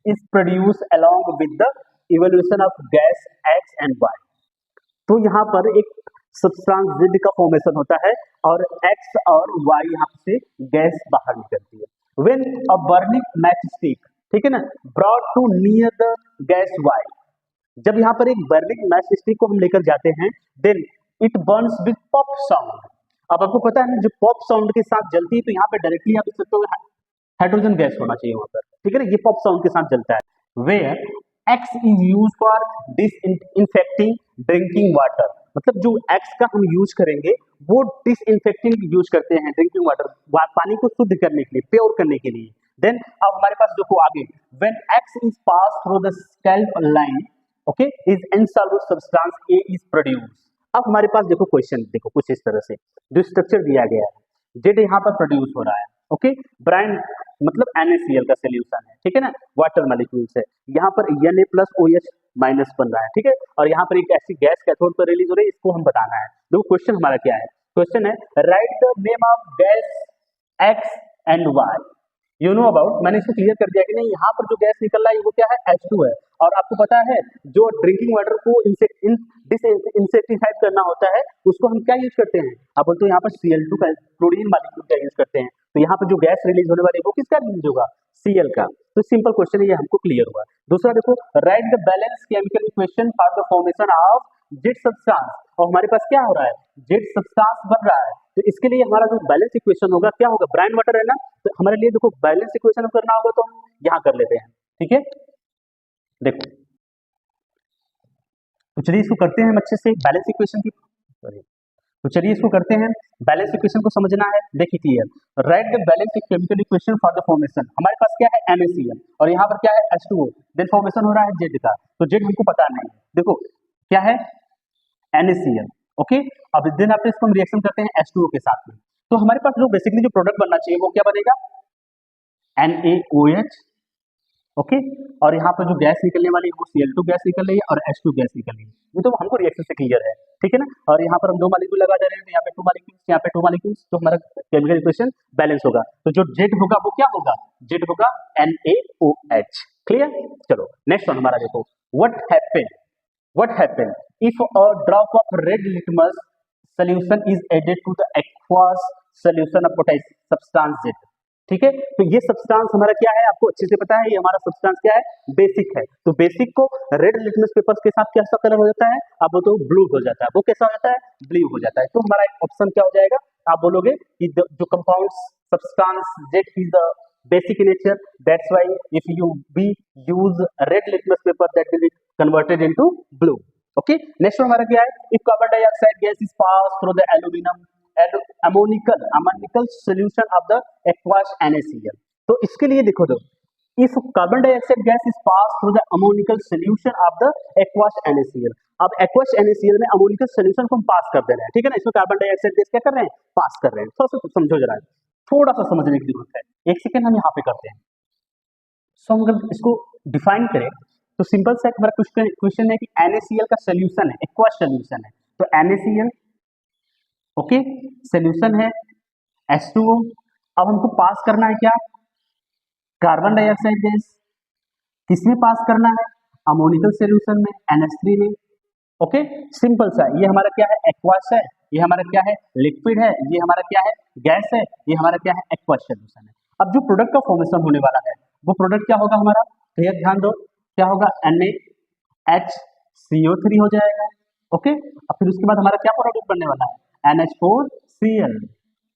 is produce along with the evolution of gas X and Y। तो यहाँ पर एक सब्सटेंस Z का फॉर्मेशन होता है और X और Y यहाँ से गैस बाहर निकलती है। When a burning matchstick, ठीक है ना, brought to near the gas Y, जब यहाँ पर एक बर्निंग मैच स्टिक को हम लेकर जाते हैं, then it burns with pop sound. अब आपको पता है ना, जो पॉप साउंड के साथ जलती है तो यहाँ पे डायरेक्टली आप देख सकते हो हाइड्रोजन गैस होना चाहिए वहां पर, ठीक है ना, ये पॉप साउंड के साथ जलता है। Where X is use for disinfecting drinking water, मतलब जो X का हम यूज करेंगे वो डिसइंफेक्टिंग यूज करते हैं ड्रिंकिंग वाटर, पानी को शुद्ध करने के लिए, प्योर करने के लिए। देन अब हमारे पास देखो आगे, when X is pass through the scalp line, okay, is insoluble substance A is produce. अब हमारे पास देखो क्वेश्चन, देखो कुछ इस तरह से जो स्ट्रक्चर दिया गया है, जेड यहाँ पर प्रोड्यूस हो रहा है, ओके, ब्राइन मतलब NaCl का सोल्यूशन है, ठीक है ना, वाटर मॉलिक्यूल्स है, यहाँ पर Na+OH माइनस बन रहा है, ठीक है, और यहाँ पर एक ऐसी गैस कैथोड पर रिलीज हो रही है, इसको हम बताना है। देखो क्वेश्चन हमारा क्या है, क्वेश्चन है right the name of gas X and Y you know about, मैंने इसको क्लियर कर दिया कि नहीं, यहाँ पर जो गैस निकल रहा है वो क्या है, H2 है, और आपको पता है जो ड्रिंकिंग वाटर को इंसेक्टिसाइड करना होता है उसको हम क्या यूज करते हैं, आप बोलते हो यहाँ पर Cl2 का क्लोरीन मॉलिक्यूल का यूज करते हैं, तो यहाँ पर जो गैस रिलीज होने वाली है वो किसका रिलीज होगा, Cl का। तो सिंपल क्वेश्चन है, ये हमको क्लियर हुआ। दूसरा देखो, write the balance chemical equation for the formation of Z substance, और हमारे पास क्या हो रहा है, जेड सब्सटेंस बन रहा है, तो इसके लिए हमारा जो बैलेंस इक्वेशन होगा क्या होगा, ब्राइन वाटर है ना, तो हमारे लिए देखो बैलेंस इक्वेशन करना होगा तो हम यहाँ कर लेते हैं, ठीक है। देखो तो चलिए इसको करते हैं हम अच्छे से बैलेंस इक्वेशन की, तो चलिए इसको करते हैं, बैलेंस इक्वेशन को समझना है। देखिए clear, right the balance chemical equation for the formation, हमारे पास क्या है NaCl और यहाँ पर क्या है H2O, देन फॉर्मेशन हो रहा है जेड का, तो जेड हमको पता नहीं है, देखो क्या है NaCl, ओके, अब देन आफ्टर इसको हम रिएक्शन करते हैं H2O के साथ में, तो हमारे पास जो बेसिकली जो प्रोडक्ट बनना चाहिए वो क्या बनेगा, NaOH, ओके, और यहाँ पर जो गैस निकलने वाली है वो Cl2 गैस निकल रही है और H2 गैस निकल रही है, ये तो हमको रिएक्शन से क्लियर है, ठीक है ना, और यहाँ पर हम 2 मॉलिक्यूल लगा दे रहे हैं, तो यहाँ पे 2 मॉलिक्यूल्स, यहाँ पे 2 मॉलिक्यूल्स, तो हमारा केमिकल इक्वेशन बैलेंस होगा, तो जो जेड होगा वो क्या होगा, जेड होगा NaOH, क्लियर। चलो नेक्स्ट वन हमारा देखो, what happen if a drop of red litmus solution is added to the aqueous solution of potassium substance Z, ठीक है, तो ये सब्सटेंस हमारा क्या है, आपको अच्छे से पता है, ये हमारा सब्सटेंस क्या है, बेसिक है, तो बेसिक को रेड लिटमस पेपर के साथ कैसा कलर हो जाता है, आप बोलते हो ब्लू हो जाता है, वो कैसा हो जाता है, ब्लू हो जाता है, तो हमारा ऑप्शन क्या हो जाएगा, आप बोलोगे कि जो compound substance Z is the basic in nature, that's why if you we use red litmus paper that will be converted into blue, okay। next हमारा क्या है, if carbon dioxide gas is passed through the ammonical solution of the aqueous NaCl, तो इसके लिए देखो, तो if carbon dioxide gas is passed through the ammonical solution of the aqueous NaCl, अब aqueous NaCl में ammonical solution को हम पास कर दे रहे हैं, ठीक है ना, इसमें कार्बन डाइऑक्साइड गैस क्या कर रहे हैं, पास कर रहे हैं, थोड़ा सा समझो जरा, थोड़ा सा समझने की जरूरत है, एक सेकेंड हम यहाँ पे करते हैं। सो हम अगर इसको डिफाइन करें तो सिंपल सा हमारा क्वेश्चन है कि NaCl का सोल्यूशन है, एक्वस सोल्यूशन है, तो NaCl ओके सोल्यूशन है H2O, अब हमको पास करना है क्या, कार्बन डाइऑक्साइड गैस, किसमें पास करना है, अमोनिकल सोल्यूशन में NH3 में, ओके, सिंपल सा, ये हमारा क्या है, एक्वस है, ये हमारा क्या है, लिक्विड है, ये हमारा क्या है, गैस है, ये हमारा क्या है, एक्वस सोल्यूशन है। अब जो प्रोडक्ट का फॉर्मेशन होने वाला है वो प्रोडक्ट क्या होगा हमारा, तो ये ध्यान दो, क्या होगा, NaHCO3 हो जाएगा, ओके, और फिर उसके बाद हमारा क्या प्रोडक्ट बनने वाला है, NH4Cl,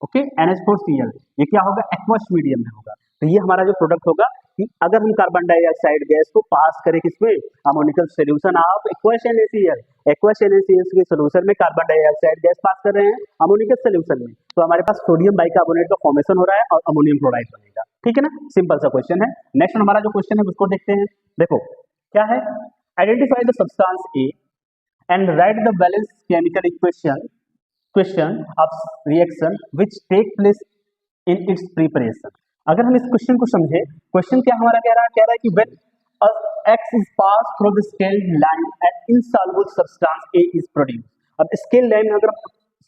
ओके, NH4Cl, ये क्या होगा, एक्वस मीडियम में होगा, तो ये हमारा जो प्रोडक्ट होगा कि अगर हम कार्बन डाइऑक्साइड गैस को पास करें किसमें, ammoniacal solution of aqueous NaCl, aqueous NaCl के सोल्यूशन में कार्बन डाइऑक्साइड गैस पास कर रहे हैं अमोनिकल सोल्यूशन में, तो हमारे पास सोडियम बाइकार्बोनेट का फॉर्मेशन हो रहा है और अमोनियम क्लोराइड बनेगा, ठीक है ना, सिंपल सा क्वेश्चन है। नेक्स्ट हमारा जो क्वेश्चन है उसको देखते हैं, देखो क्या है, identify the substance A and write the balance chemical question of reaction which take place in its preparation. अगर हम इस क्वेश्चन को समझे, क्वेश्चन क्या हमारा कह रहा है कि when X is passed through the scale line and insoluble substance A is produced। अब स्केल लाइन में अगर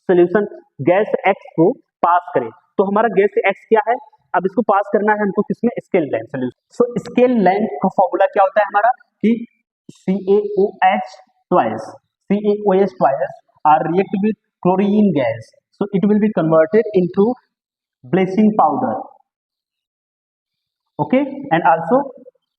सोल्यूशन गैस X को पास करें तो हमारा गैस X क्या है, अब इसको पास करना है हमको किसमें, स्केल लाइन सोल्यूशन। सो स्केल लाइन का फॉर्मूला क्या होता है हमारा कि CaOH twice are react with chlorine gas, so it will be converted into bleaching powder, okay, and also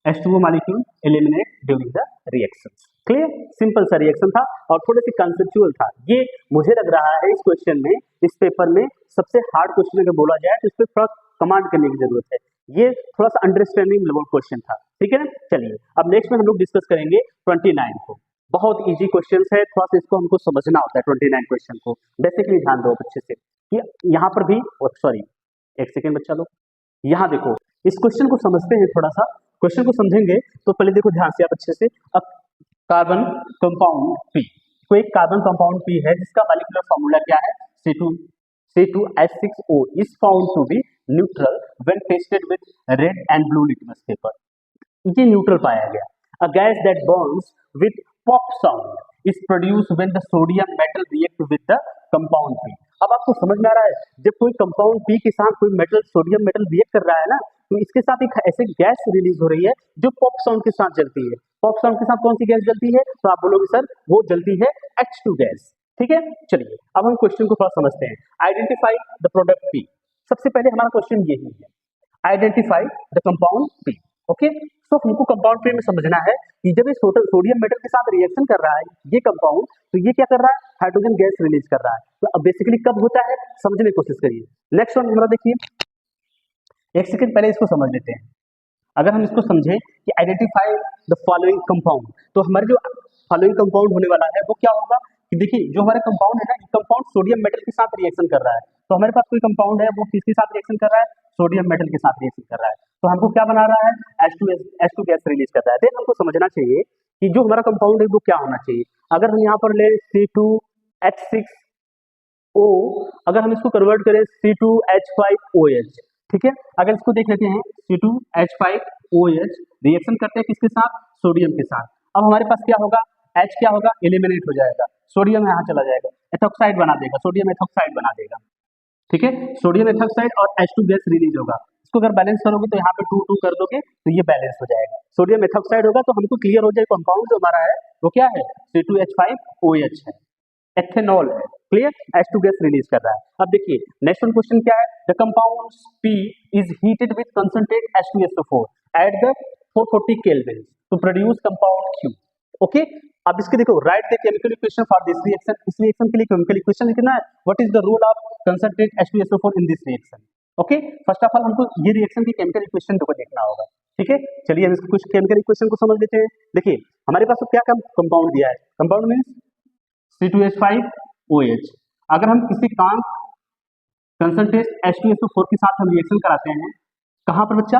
H2O molecule eliminate during the reactions। Clear, simple सा reaction था और थोड़े से कंसेप्चुअल था। ये मुझे लग रहा है इस क्वेश्चन में, इस पेपर में सबसे हार्ड क्वेश्चन अगर बोला जाए तो इस पर थोड़ा कमांड करने की जरूरत है। ये थोड़ा सा अंडरस्टैंडिंग लेवल क्वेश्चन था, ठीक है ना। चलिए अब नेक्स्ट में हम लोग डिस्कस करेंगे 29 को। बहुत इजी क्वेश्चन है, थोड़ा सा इसको हमको समझना होता है 29 क्वेश्चन को। बेसिकली ध्यान दो अच्छे से कि यहाँ पर भी, सॉरी एक सेकेंड बच्चा लोग, यहाँ देखो इस क्वेश्चन को समझते हैं, थोड़ा सा क्वेश्चन को समझेंगे तो पहले देखो ध्यान से आप अच्छे से। अब कार्बन कंपाउंड पी, कोई कार्बन कंपाउंड पी है जिसका मॉलिक्यूलर फार्मूला क्या है, C2H6O is found to be neutral when tested with red and blue litmus paper. ये न्यूट्रल पाया गया। A gas that burns with pop sound is produced when the sodium metal react with the compound P. अब आपको समझ में आ रहा है, जब कोई कंपाउंड P के साथ कोई मेटल, सोडियम मेटल रिएक्ट कर रहा है ना, तो इसके साथ एक ऐसे गैस रिलीज हो रही है जो पॉप साउंड के साथ जलती है। पॉप साउंड के साथ कौन सी गैस जलती है, तो आप बोलोगे सर वो जलती है H2 गैस, ठीक है। चलिए अब हम क्वेश्चन को थोड़ा समझते हैं। Identify the product P। सबसे पहले हमारा क्वेश्चन यही है, identify the compound P। Okay, तो हमको कंपाउंड P में समझना है कि जब ये सोडियम मेटल के साथ रिएक्शन कर रहा है ये कंपाउंड, तो ये क्या कर रहा है, हाइड्रोजन गैस रिलीज कर रहा है। तो अब बेसिकली कब होता है समझने की कोशिश करिए। नेक्स्ट वन हमारा देखिए, एक सेकंड पहले इसको समझ लेते हैं। अगर हम इसको समझें कि आइडेंटिफाई द फॉलोइंग कंपाउंड, तो हमारे जो फॉलोइंग कंपाउंड होने वाला है वो क्या होगा कि देखिए जो हमारे कंपाउंड है ना, कंपाउंड सोडियम मेटल के साथ रिएक्शन कर रहा है। तो हमारे पास कोई कंपाउंड है वो किसके साथ रिएक्शन कर रहा है, सोडियम मेटल के साथ रिएक्शन कर रहा है। तो हमको क्या बना रहा है, H2 गैस रिलीज कर रहा है। देन हमको समझना चाहिए कि जो हमारा कंपाउंड है वो क्या होना चाहिए। अगर हम यहाँ पर ले C2H6O, अगर हम इसको कन्वर्ट करें C2H5OH, ठीक है। अगर इसको देख लेते हैं C2H5OH रिएक्शन करते हैं किसके साथ, सोडियम के साथ। अब हमारे पास क्या होगा, H क्या होगा, एलिमिनेट हो जाएगा, सोडियम यहाँ चला जाएगा, एथॉक्साइड बना देगा, सोडियम एथॉक्साइड बना देगा, ठीक है। सोडियम एथॉक्साइड और H2 गैस रिलीज होगा। इसको अगर बैलेंस करोगे तो यहाँ पे 2 कर दोगे तो ये बैलेंस हो जाएगा, सोडियम एथॉक्साइड होगा। तो हमको क्लियर हो जाए कंपाउंड जो हमारा है वो क्या है, C2H5OH है, एथेनॉल है, क्लियर। H2 गैस रिलीज कर रहा है। अब देखिए नेक्स्ट वन क्वेश्चन क्या है, the compound P is heated with concentrate H2SO4 at the 440 kelvin to produce compound Q। Okay, अब इसके देखो write the chemical equation for this reaction. इस रिएक्शन के लिए केमिकल इक्वेशन लिखना है, what is the role of concentrate H2SO4 in this reaction. Okay, first of all हमको ये रिएक्शन की केमिकल इक्वेशन को देखना होगा, ठीक है। चलिए हम इसको कुछ केमिकल इक्वेशन को समझ लेते हैं। देखिए हमारे पास क्या कंपाउंड दिया है, कंपाउंड मींस C2H5OH। अगर हम किसी काम कंसंट्रेट H2SO4 के साथ हम रिएक्शन कराते हैं, कहां पर बच्चा,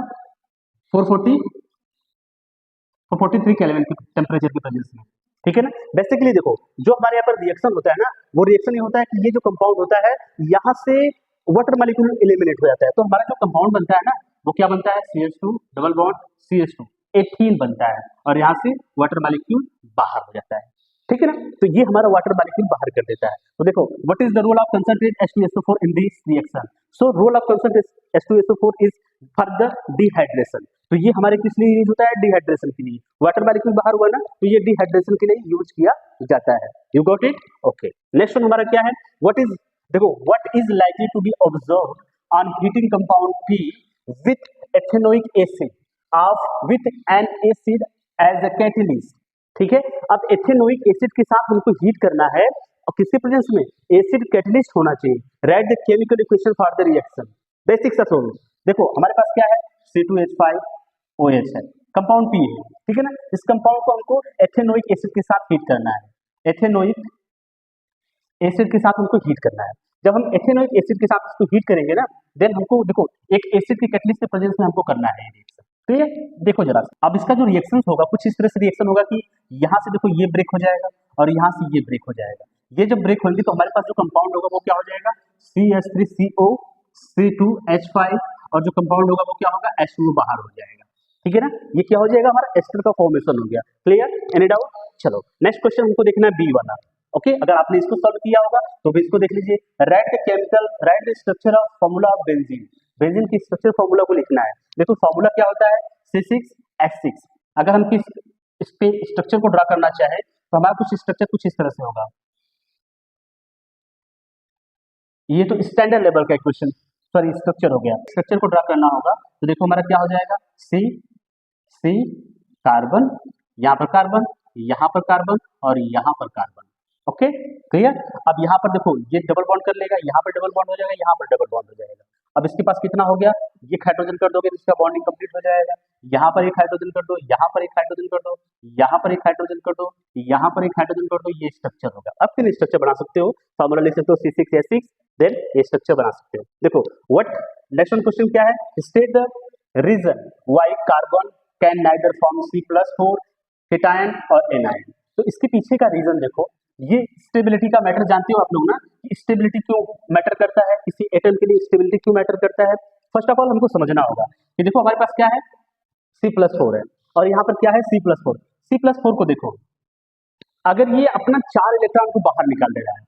443 केल्विन के टेम्परेचर की प्रेजेंस में, ठीक है ना। बेसिकली देखो जो हमारे यहाँ पर रिएक्शन होता है ना, वो रिएक्शन ये होता है कि ये जो कंपाउंड होता है यहाँ से वाटर मॉलिक्यूल एलिमिनेट हो जाता है। तो हमारा जो कंपाउंड बनता है ना वो क्या बनता है, CH2 double bond CH2 ethene बनता है, और यहाँ से वाटर मॉलिक्यूल बाहर हो जाता है, ठीक है ना। तो ये हमारा वाटर मॉलिक्यूल बाहर कर देता है। तो देखो what is the role of concentrate H2SO4 in this reaction. So role of concentrate H2SO4 is for the dehydration. तो ये हमारे किस लिए यूज होता है, डिहाइड्रेशन के लिए। वाटर मॉलिक्यूल बाहर हुआ ना तो ये डिहाइड्रेशन के लिए यूज किया जाता है। You got it, okay. Next one हमारा क्या है, व्हाट इज, देखो what is likely to be observed on heating compound P with ethanoic acid of with an acid as a catalyst, ठीक है। अब एथेनोइक एसिड के साथ हमको हीट करना है और किसके प्रेजेंस में, एसिड कैटलिस्ट होना चाहिए। Right the chemical equation for the reaction. Basic सा सोल्व, देखो हमारे पास क्या है, C2H5OH है, कंपाउंड P है, ठीक है ना। इस कंपाउंड को हमको एथेनोइक एसिड के साथ हीट करना है, एथेनोइक एसिड के साथ हमको हीट करना है। जब हम एथेनोइक एसिड के साथ इसको हीट करेंगे ना, देन हमको देखो एक एसिड के कैटलिस्ट के प्रेजेंस में हमको करना है ये रिएक्शन, ठीक है। देखो जरा अब इसका जो रिएक्शन होगा कुछ इस तरह से रिएक्शन होगा कि यहाँ से देखो ये ब्रेक हो जाएगा और यहाँ से ये ब्रेक हो जाएगा। ये जब ब्रेक होंगे तो हमारे पास जो कंपाउंड होगा वो क्या हो जाएगा, CH3CO C2H5, और जो कंपाउंड होगा वो क्या होगा, H2O बाहर हो जाएगा, ठीक है ना। ये क्या हो जाएगा, हमारा एस्टर का फॉर्मेशन हो गया। Clear, any doubt. चलो नेक्स्ट क्वेश्चन हमको देखना है बी वाला। ओके, अगर आपने इसको सॉल्व किया होगा तो भी इसको देख लीजिए। Right the chemical, right the structure of formula of benzene. Benzene की स्ट्रक्चर फॉर्मूला को लिखना है। देखो फॉर्मूला क्या होता है, C6H6। अगर हम इस पे स्ट्रक्चर को ड्रा करना चाहे तो हमारा कुछ स्ट्रक्चर कुछ इस तरह से होगा। ये तो स्टैंडर्ड लेवल का क्वेश्चन, सॉरी स्ट्रक्चर हो गया। स्ट्रक्चर को ड्रा करना होगा तो देखो हमारा क्या हो जाएगा, C कार्बन, यहाँ पर कार्बन, यहाँ पर कार्बन और यहाँ पर कार्बन। Okay clear. अब यहाँ पर देखो ये डबल बॉन्ड कर लेगा, यहाँ पर डबल बॉन्ड हो जाएगा, यहाँ पर डबल बॉन्ड हो जाएगा। अब इसके पास कितना हो गया, ये हाइड्रोजन कर दोगे तो इसका बॉन्डिंग कंप्लीट हो जाएगा। यहाँ पर एक हाइड्रोजन कर दो, यहाँ पर एक हाइड्रोजन कर दो, यहाँ पर एक हाइड्रोजन कर दो, यहाँ पर एक हाइड्रोजन कर दो, ये स्ट्रक्चर होगा। अब फिर स्ट्रक्चर बना सकते हो, फॉर्मूला लिख सकते हो C6H6, देन ये स्ट्रक्चर बना सकते हो। देखो व्हाट नेक्स्ट वन क्वेश्चन क्या है, state the reason why carbon can neither form C+4 cation और एनायन। तो इसके पीछे का रीजन देखो, ये स्टेबिलिटी का मैटर जानते हो आप लोग ना, स्टेबिलिटी क्यों मैटर करता है, किसी एटम के लिए स्टेबिलिटी क्यों मैटर करता है। फर्स्ट ऑफ ऑल हमको समझना होगा कि देखो हमारे पास क्या है C+4 है और यहाँ पर क्या है C+4। C+4 को देखो, अगर ये अपना 4 इलेक्ट्रॉन को बाहर निकाल दे रहा है,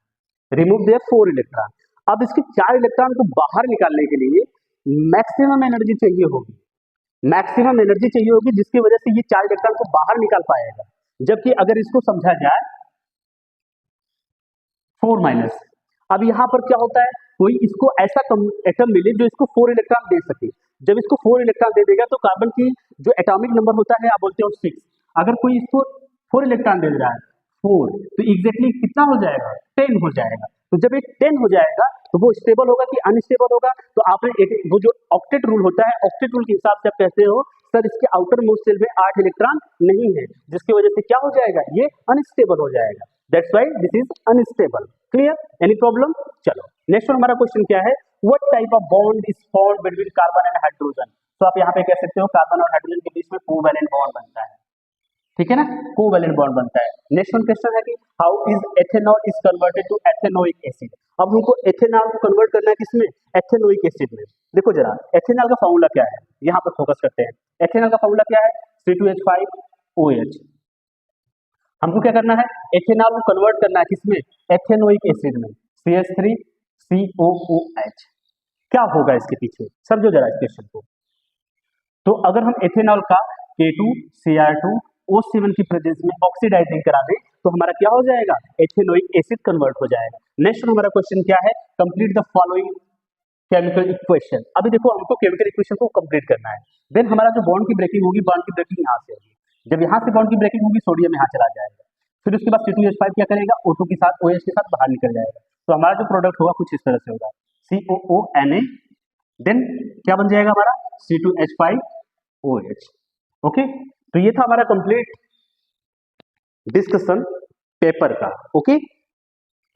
रिमूव देयर 4 इलेक्ट्रॉन, अब इसके 4 इलेक्ट्रॉन को बाहर निकालने के लिए मैक्सिमम एनर्जी चाहिए होगी, मैक्सिमम एनर्जी चाहिए होगी जिसकी वजह से ये 4 इलेक्ट्रॉन को बाहर निकाल पाएगा। जबकि अगर इसको समझा जाए 4-, अब यहाँ पर क्या होता है, कोई इसको ऐसा एटम मिले जो इसको 4 इलेक्ट्रॉन दे सके। जब इसको 4 इलेक्ट्रॉन दे देगा तो कार्बन की जो एटॉमिक नंबर होता है आप बोलते हो 6, अगर कोई इसको 4 इलेक्ट्रॉन दे रहा है 4, तो एग्जैक्टली कितना हो जाएगा, 10 हो जाएगा। तो जब एक 10 हो जाएगा तो वो स्टेबल होगा कि अनस्टेबल होगा। तो आपने वो जो ऑक्टेट रूल होता है, ऑक्टेट रूल के हिसाब से आप कहते हो सर इसके आउटर मोस्ट शेल में 8 इलेक्ट्रॉन नहीं है, जिसकी वजह से क्या हो जाएगा, ये अनस्टेबल हो जाएगा। That's why this is unstable. Clear, any problem. चलो नेक्स्ट हमारा क्वेश्चन क्या है, what type of bond is formed between carbon and hydrogen. तो आप यहाँ पे कह सकते हो कार्बन और हाइड्रोजन के बीच में कोवैलेंट बॉन्ड बनता है, ठीक है ना, कोवैलेंट बॉन्ड बनता है। नेक्स्ट वन क्वेश्चन है कि how is ethanol is converted to ethanoic acid. अब हमको एथेनॉल को कन्वर्ट करना है किसमें, एथेनोइक एसिड में। देखो जरा एथेनॉल का फॉर्मूला क्या है, यहाँ पर फोकस करते हैं। एथेनॉल का फॉर्मूला क्या है, C2H5OH। हमको क्या करना है, एथेनॉल को कन्वर्ट करना है किसमें, एथेनोइक एसिड में, CH3COOH। क्या होगा इसके पीछे, समझो जरा इस क्वेश्चन को। तो अगर हम एथेनॉल का K2Cr2O7 की प्रेजेंस में ऑक्सीडाइजिंग करा दें तो हमारा क्या हो जाएगा, एथेनोइक एसिड कन्वर्ट हो जाएगा। नेक्स्ट हमारा क्वेश्चन क्या है, complete the following chemical equation. अभी देखो हमको केमिकल इक्वेशन को कंप्लीट करना है, देन हमारा जो बॉन्ड की ब्रेकिंग होगी, बॉन्ड की ब्रेकिंग यहाँ से होगी। जब यहाँ से बॉन्ड की ब्रेकिंग होगी सोडियम यहाँ चला जाएगा, फिर उसके बाद C2H5 क्या करेगा, O2 के साथ OH के साथ बाहर निकल जाएगा। तो हमारा जो प्रोडक्ट होगा कुछ इस तरह से होगा, COONA, देन क्या बन जाएगा हमारा C2H5OH। ओके, तो ये था हमारा कंप्लीट डिस्कशन पेपर का। ओके,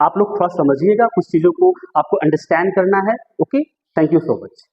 आप लोग थोड़ा समझिएगा, कुछ चीजों को आपको अंडरस्टैंड करना है। Okay, thank you so much.